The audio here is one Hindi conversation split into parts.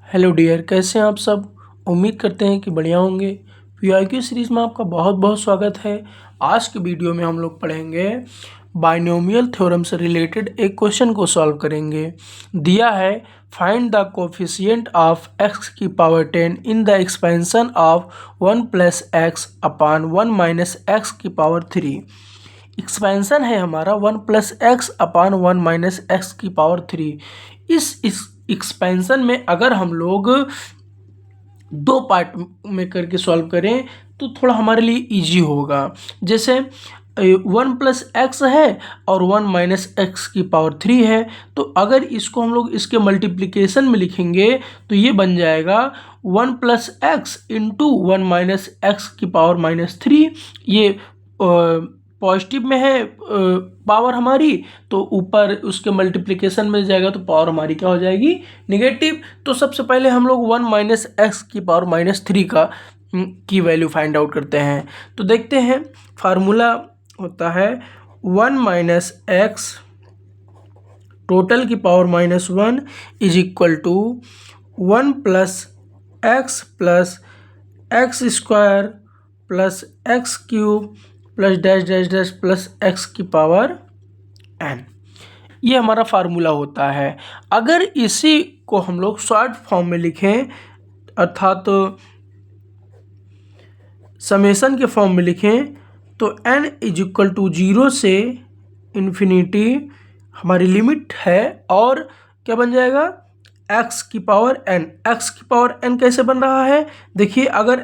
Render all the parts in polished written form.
हेलो डियर, कैसे हैं आप सब। उम्मीद करते हैं कि बढ़िया होंगे। पीआईक्यू सीरीज़ में आपका बहुत बहुत स्वागत है। आज के वीडियो में हम लोग पढ़ेंगे बाइनोमियल थ्योरम से रिलेटेड एक क्वेश्चन को सॉल्व करेंगे। दिया है find the coefficient of x की power 10 in the expansion of 1 plus x upon 1 minus x की पावर 3। एक्सपेंशन है हमारा 1 प्लस एक्स अपान 1 माइनस एक्स की पावर 3। इस एक्सपेंशन में अगर हम लोग दो पार्ट में करके सॉल्व करें तो थोड़ा हमारे लिए इजी होगा। जैसे 1 प्लस एक्स है और 1 माइनस एक्स की पावर 3 है, तो अगर इसको हम लोग इसके मल्टीप्लिकेशन में लिखेंगे तो ये बन जाएगा 1 plus x into 1 minus x की पावर माइनस 3। ये पॉजिटिव में है पावर हमारी, तो ऊपर उसके मल्टीप्लिकेशन में जाएगा तो पावर हमारी क्या हो जाएगी, नेगेटिव। तो सबसे पहले हम लोग 1 माइनस एक्स की पावर माइनस 3 की वैल्यू फाइंड आउट करते हैं। तो देखते हैं, फार्मूला होता है 1 माइनस एक्स टोटल की power minus 1 is equal to 1 plus x square plus x cube plus dash dash dash plus x की पावर n। ये हमारा फार्मूला होता है। अगर इसी को हम लोग शॉर्ट फॉर्म में लिखें, अर्थात समेशन के फॉर्म में लिखें, तो n इज इक्वल टू 0 से इन्फिनिटी हमारी लिमिट है, और क्या बन जाएगा, x की पावर n। x की पावर n कैसे बन रहा है, देखिए, अगर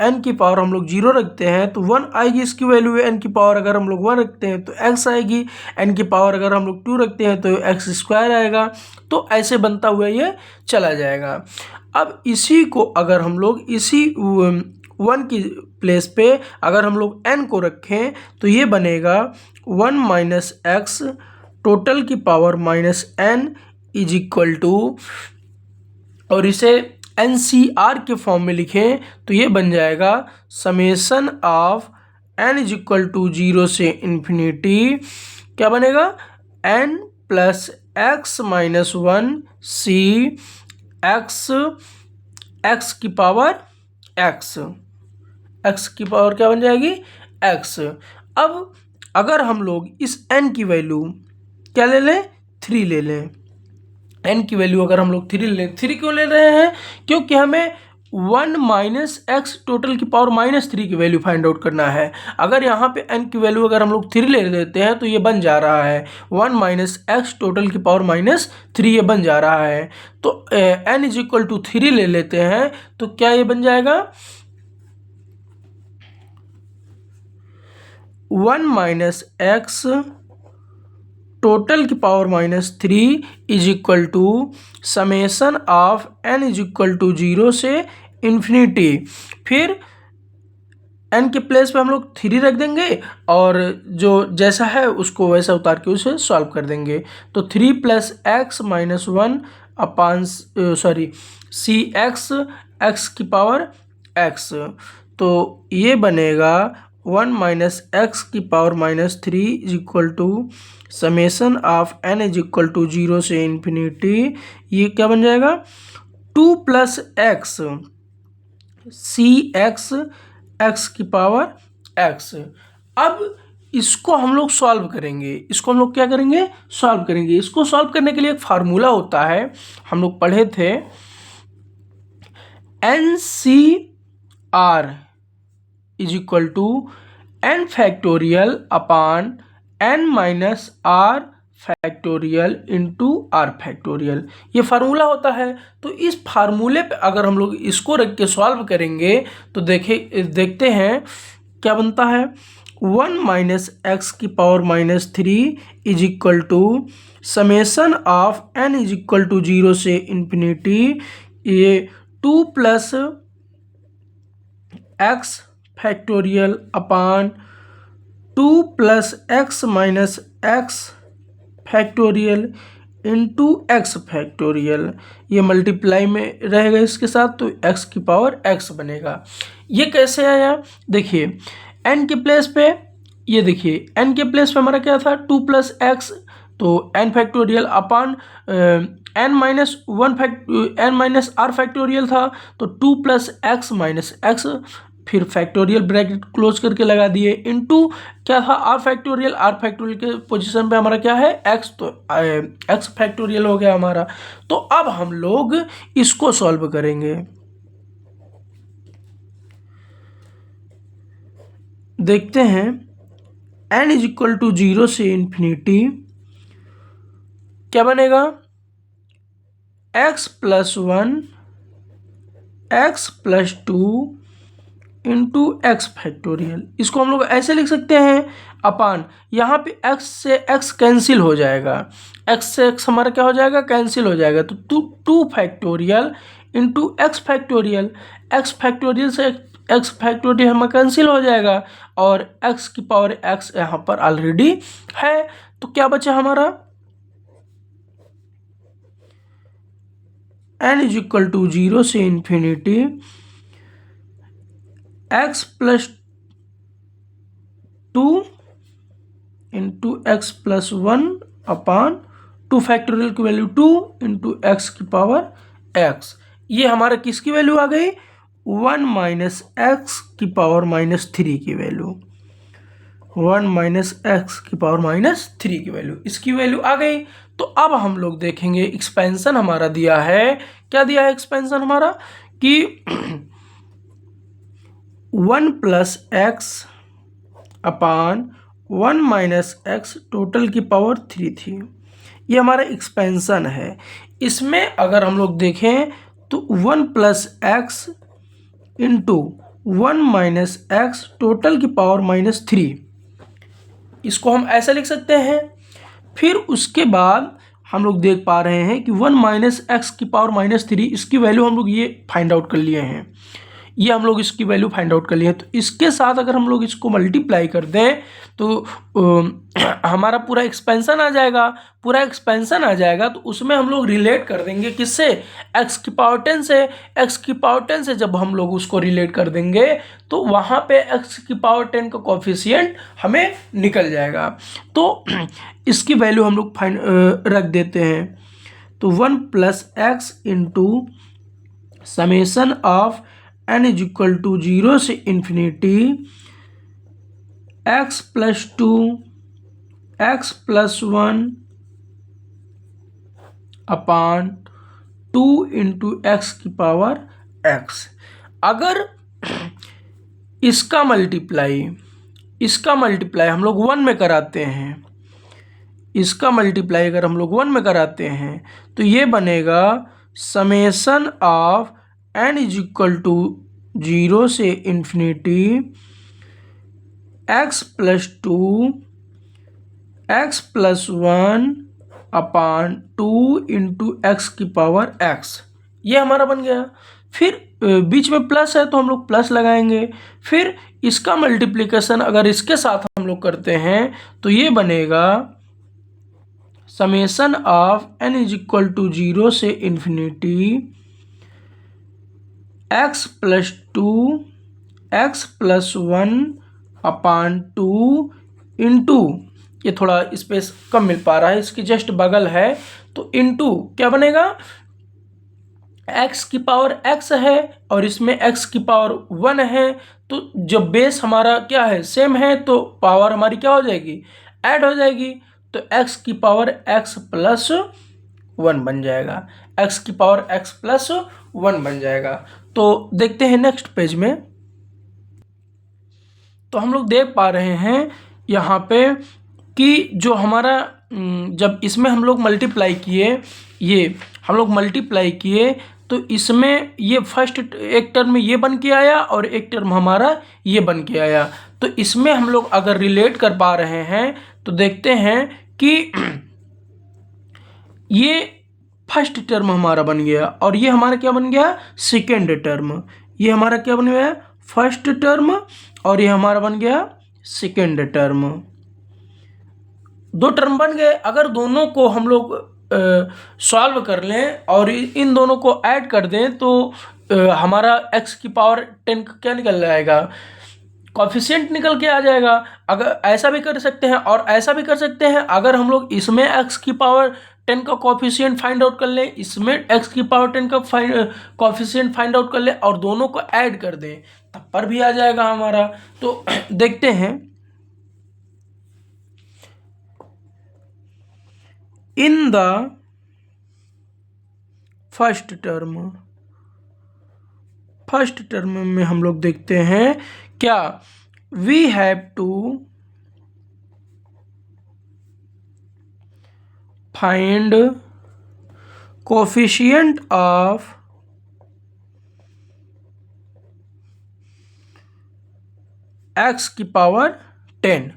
n की पावर हम लोग 0 रखते हैं तो 1 आएगी इसकी वैल्यू। n की पावर अगर हम लोग 1 रखते हैं तो x आएगी। n की पावर अगर हम लोग 2 रखते हैं तो x स्क्वायर आएगा। तो ऐसे बनता हुआ ये चला जाएगा। अब इसी को अगर हम लोग इसी 1 की प्लेस पे अगर हम लोग n को रखें तो ये बनेगा 1 माइनस एक्स टोटल की power minus n is equal to, और इसे NCR के फॉर्म में लिखें तो ये बन जाएगा summation of n is equal to 0 से इन्फिनिटी, क्या बनेगा, n plus x minus 1 C x की पावर x की पावर क्या बन जाएगी, x। अब अगर हम लोग इस n की वैल्यू क्या ले लें, 3 ले लें। n की वैल्यू अगर हम लोग 3 ले लें, 3 क्यों ले रहे हैं, क्योंकि हमें 1 माइनस एक्स टोटल की पावर माइनस 3 की वैल्यू फाइंड आउट करना है। अगर यहाँ पे n की वैल्यू अगर हम लोग 3 ले लेते हैं तो ये बन जा रहा है 1 माइनस एक्स टोटल की पावर माइनस 3, ये बन जा रहा है। तो n इज इक्वल टू 3 ले लेते हैं तो क्या ये बन जाएगा, 1 माइनस एक्स टोटल की power minus 3 is equal to summation of n is equal to 0 से इन्फिनिटी। फिर n के प्लेस पे हम लोग 3 रख देंगे और जो जैसा है उसको वैसा उतार के उसे सॉल्व कर देंगे। तो 3 plus x minus 1 upon C x की पावर x। तो ये बनेगा 1 माइनस एक्स की power minus 3 is equal to summation of n is equal to 0 से इन्फिनिटी, ये क्या बन जाएगा, 2 प्लस एक्स सी एक्स की पावर x। अब इसको हम लोग सॉल्व करेंगे, इसको हम लोग क्या करेंगे, सॉल्व करेंगे। इसको सॉल्व करने के लिए एक फार्मूला होता है, हम लोग पढ़े थे, NCR is equal to n factorial upon n minus r factorial into r factorial, ये फार्मूला होता है। तो इस फार्मूले पे अगर हम लोग इसको रख के सॉल्व करेंगे तो देखते हैं क्या बनता है, 1 माइनस एक्स की power minus 3 is equal to summation of n is equal to 0 से इन्फिनिटी, ये 2 plus x factorial upon 2 plus x minus x factorial into x factorial, ये मल्टीप्लाई में रहेगा इसके साथ, तो x की पावर x बनेगा। ये कैसे आया, देखिए, n के प्लेस पे, ये देखिए n के प्लेस पे हमारा क्या था, 2 प्लस एक्स, तो n factorial upon n minus r factorial था, तो 2 प्लस एक्स माइनस एक्स, फिर फैक्टोरियल ब्रैकेट क्लोज करके लगा दिए, इनटू क्या था आर फैक्टोरियल के पोजीशन पे हमारा क्या है एक्स, तो एक्स फैक्टोरियल हो गया हमारा। तो अब हम लोग इसको सॉल्व करेंगे। देखते हैं n इज इक्वल टू 0 से इन्फिनिटी क्या बनेगा, x plus 1 x plus 2 into x factorial. इसको हम लोग ऐसे लिख सकते हैं अपान, यहाँ पे x से x कैंसिल हो जाएगा, x से x हमारा क्या हो जाएगा कैंसिल हो जाएगा, तो 2 factorial into x factorial, x factorial से एक्स फैक्टोरियल हमें कैंसिल हो जाएगा, और x की पावर x यहाँ पर ऑलरेडी है। तो क्या बचा हमारा n इज इक्वल टू 0 से infinity x plus 2 into x plus 1 upon 2 factorial की वैल्यू 2 इंटू एक्स की पावर x। ये हमारा किसकी वैल्यू आ गई, 1 माइनस एक्स की पावर -3 की वैल्यू, 1 माइनस एक्स की पावर -3 की वैल्यू, इसकी वैल्यू आ गई। तो अब हम लोग देखेंगे एक्सपेंशन हमारा दिया है, क्या दिया है एक्सपेंशन हमारा कि 1 प्लस एक्स अपान 1 माइनस एक्स टोटल की पावर 3 थी, ये हमारा एक्सपेंशन है। इसमें अगर हम लोग देखें तो 1 plus x into 1 minus x total की पावर -3, इसको हम ऐसा लिख सकते हैं। फिर उसके बाद हम लोग देख पा रहे हैं कि 1 माइनस एक्स की पावर -3, इसकी वैल्यू हम लोग ये फाइंड आउट कर लिए हैं, ये हम लोग इसकी वैल्यू फाइंड आउट कर लिए हैं। तो इसके साथ अगर हम लोग इसको मल्टीप्लाई कर दें तो हमारा पूरा एक्सपेंशन आ जाएगा, पूरा एक्सपेंशन आ जाएगा। तो उसमें हम लोग रिलेट कर देंगे किससे, x की पावर 10 से, x की पावर 10 से जब हम लोग उसको रिलेट कर देंगे तो वहाँ पे x की पावर 10 का कोफिशिएंट हमें निकल जाएगा। तो इसकी वैल्यू हम लोग रख देते हैं। तो 1 plus x into summation of n is equal to 0 से infinity x plus 2 x plus 1 upon 2 into x की पावर x। अगर इसका मल्टीप्लाई हम लोग 1 में कराते हैं, इसका मल्टीप्लाई अगर हम लोग 1 में कराते हैं तो ये बनेगा summation of n is equal to 0 से infinity x plus 2 x plus 1 upon 2 into x की पावर x, ये हमारा बन गया। फिर बीच में प्लस है तो हम लोग प्लस लगाएंगे। फिर इसका मल्टीप्लिकेशन अगर इसके साथ हम लोग करते हैं तो ये बनेगा summation of n is equal to 0 से infinity x plus 2 x plus 1 upon 2 into, ये थोड़ा स्पेस कम मिल पा रहा है, इसकी जस्ट बगल है, तो इंटू क्या बनेगा, x की पावर x है और इसमें x की पावर 1 है, तो जब बेस हमारा क्या है सेम है तो पावर हमारी क्या हो जाएगी ऐड हो जाएगी, तो x की पावर x प्लस 1 बन जाएगा, x की पावर x प्लस 1 बन जाएगा। तो देखते हैं नेक्स्ट पेज में, तो हम लोग देख पा रहे हैं यहाँ पे कि जो हमारा जब इसमें हम लोग मल्टीप्लाई किए, ये हम लोग मल्टीप्लाई किए तो इसमें ये फर्स्ट एक टर्म ये बन के आया और एक टर्म हमारा ये बन के आया। तो इसमें हम लोग अगर रिलेट कर पा रहे हैं तो देखते हैं कि ये फर्स्ट टर्म हमारा बन गया और ये हमारा क्या बन गया सेकेंड टर्म, ये हमारा क्या बन गया फर्स्ट टर्म और ये हमारा बन गया सेकेंड टर्म, दो टर्म बन गए। अगर दोनों को हम लोग सॉल्व कर लें और इन दोनों को ऐड कर दें तो हमारा x की पावर 10 क्या निकल जाएगा कोफिशिएंट निकल के आ जाएगा। अगर ऐसा भी कर सकते हैं और ऐसा भी कर सकते हैं, अगर हम लोग इसमें x की पावर 10 का कॉफिशिएंट फाइंड आउट कर लें, इसमें x की पावर 10 का कॉफिशिएंट फाइंड आउट कर लें और दोनों को ऐड कर दें, तब पर भी आ जाएगा हमारा। तो देखते हैं, इन द फर्स्ट टर्म में हम लोग देखते हैं क्या, we have to find coefficient of x की पावर 10।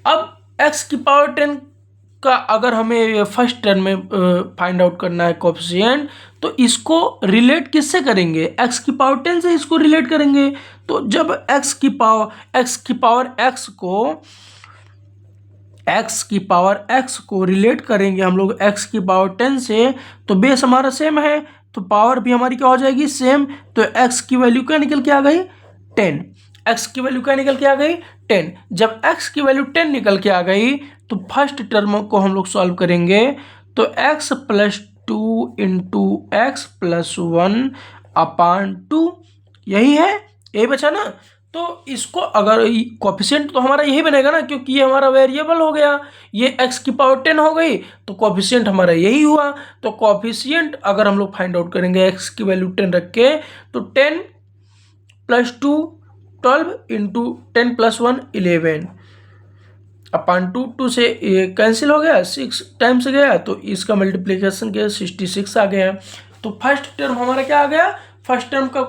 अब x की पावर 10 का अगर हमें फर्स्ट टर्म में फाइंड आउट करना है कोफिशिएंट, तो इसको रिलेट किससे करेंगे, x की पावर 10 से इसको रिलेट करेंगे। तो जब x की पावर x को रिलेट करेंगे हम लोग x की पावर 10 से, तो बेस हमारा सेम है, तो पावर भी हमारी क्या हो जाएगी, सेम। तो x की वैल्यू क्या निकल के आ गई, 10। x की वैल्यू क्या निकल के आ गई, 10। जब x की वैल्यू 10 निकल के आ गई, तो फर्स्ट टर्म को हम लोग सॉल्व करेंगे, तो x + 2 × x + 1/2, यही है, यही बचा ना। तो इसको अगर कोफिशिएंट तो हमारा यही बनेगा ना, क्योंकि ये हमारा वेरिएबल हो गया, ये x की पावर 10 हो गई, तो कोफिशिएंट हमारा यही हुआ। तो कोफिशिएंट अगर हम लोग फाइंड आउट करेंगे x की वैल्यू 10 रख के, तो 10 + 2 12 × 10 + 1 11/2, 2 से कैंसिल हो गया, 6 टाइम्स गया, तो इसका मल्टीप्लिकेशन किया 66 आ गया। तो फर्स्ट टर्म हमारा क्या आ गया, फर्स्ट टर्म का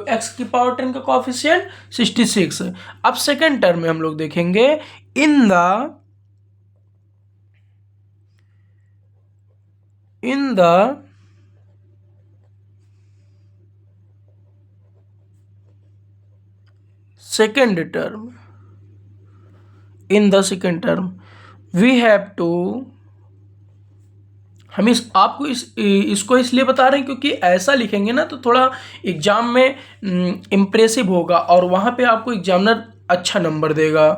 x की पावर 10 का कोफिशिएंट 66। अब सेकेंड टर्म में हम लोग देखेंगे, in the second term we have to, हम आपको इसको इसलिए बता रहे हैं क्योंकि ऐसा लिखेंगे ना तो थोड़ा एग्जाम में इम्प्रेसिव होगा और वहाँ पे आपको एग्जामिनर अच्छा नंबर देगा।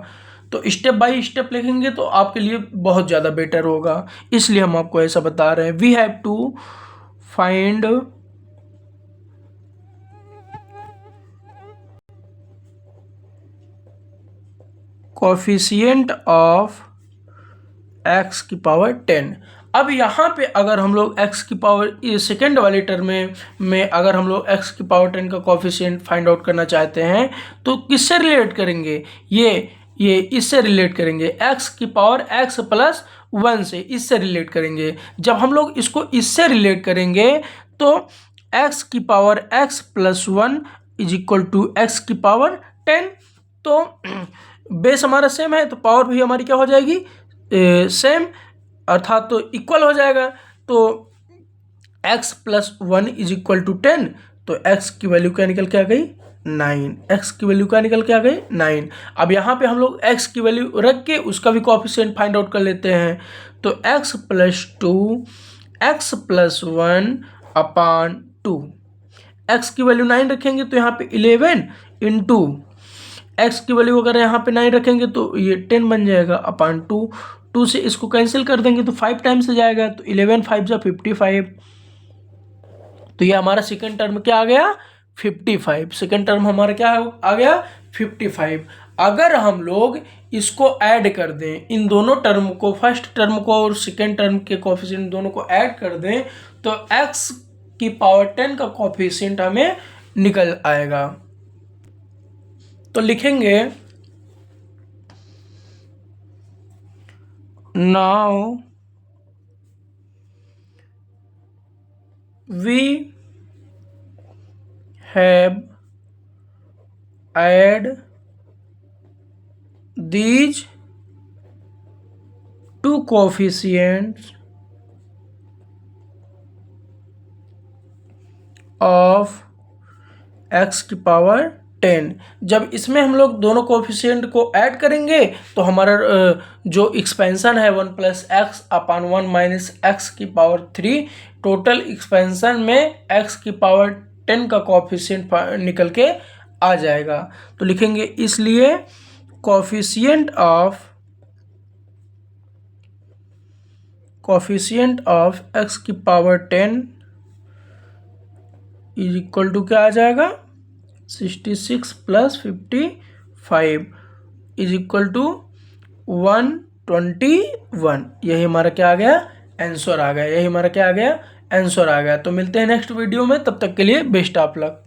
तो स्टेप बाय स्टेप लिखेंगे तो आपके लिए बहुत ज़्यादा बेटर होगा, इसलिए हम आपको ऐसा बता रहे हैं। We have to find coefficient of x की पावर 10। अब यहाँ पे अगर हम लोग x की पावर सेकेंड वाले टर्म में अगर हम लोग x की पावर 10 का कोफिशिएंट फाइंड आउट करना चाहते हैं, तो किससे रिलेट करेंगे, ये इससे रिलेट करेंगे, x की पावर x + 1 से, इससे रिलेट करेंगे। जब हम लोग इसको इससे रिलेट करेंगे, तो x की पावर x + 1 = x की पावर 10। तो बेस हमारा सेम है, तो पावर भी हमारी क्या हो जाएगी, सेम, अर्थात तो इक्वल हो जाएगा। तो x + 1 = 10, तो x की वैल्यू क्या निकल के आ गई, 9। x की वैल्यू क्या निकल के आ गई, 9। अब यहाँ पे हम लोग x की वैल्यू रख के उसका भी कोफिशिएंट फाइंड आउट कर लेते हैं। तो x + 2 x + 1/2, x की वैल्यू 9 रखेंगे तो यहाँ पे 11 × x की वैल्यू अगर यहाँ पे 9 रखेंगे तो ये 10 बन जाएगा /2। 2 से इसको कैंसिल कर देंगे तो 5 टाइम्स से जाएगा, तो 11 × 5 = 55। तो ये हमारा सेकंड टर्म क्या आ गया, 55। सेकंड टर्म हमारा क्या आ गया, 55। अगर हम लोग इसको ऐड कर दें, इन दोनों टर्म को, फर्स्ट टर्म को और सेकंड टर्म के कोफिशिएंट दोनों को ऐड कर दें, तो x की पावर 10 का कोफिशिएंट हमें निकल आएगा। तो लिखेंगे, now we have add these two coefficients of x की पावर 10। जब इसमें हम लोग दोनों कोफिशिएंट को ऐड करेंगे तो हमारा जो एक्सपेंशन है 1 + x/1 - x की पावर 3, टोटल एक्सपेंशन में x की पावर 10 का कोफिशिएंट निकल के आ जाएगा। तो लिखेंगे, इसलिए कोफिशिएंट कोफिशिएंट ऑफ x की पावर 10 इज इक्वल टू क्या आ जाएगा 66 प्लस 55 इज इक्वल टू 121। यही हमारा क्या आ गया आंसर आ गया, यही हमारा क्या आ गया आंसर आ गया। तो मिलते हैं नेक्स्ट वीडियो में, तब तक के लिए बेस्ट ऑफ लक।